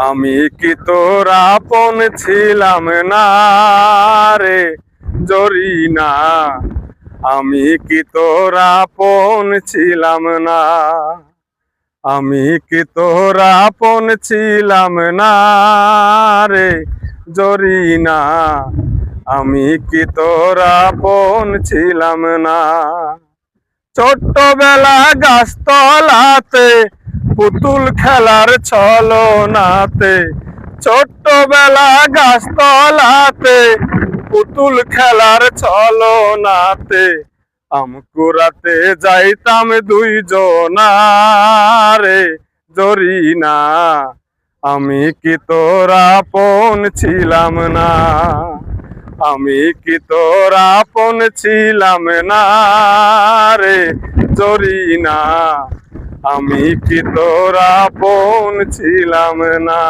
আমি কি তোর আপন ছিলাম না রে জরিনা, আমি কি তোর আপন ছিলাম না, আমি কি তোর আপন ছিলাম না রে জরিনা, আমি কি তোর আপন ছিলাম না। ছোট্টবেলা গাছতলাতে পুতুল খেলার ছলনাতে, ছোট্টবেলা গাছতলাতে পুতুল খেলার ছলনাতে আম কুড়াতে যাইতাম দুইজনা রে জরিনা, আমি কি তোর আপন ছিলাম না, আমি কি তোর আপন ছিলাম না রে জরিনা, আমি কি তোর আপন ছিলাম না।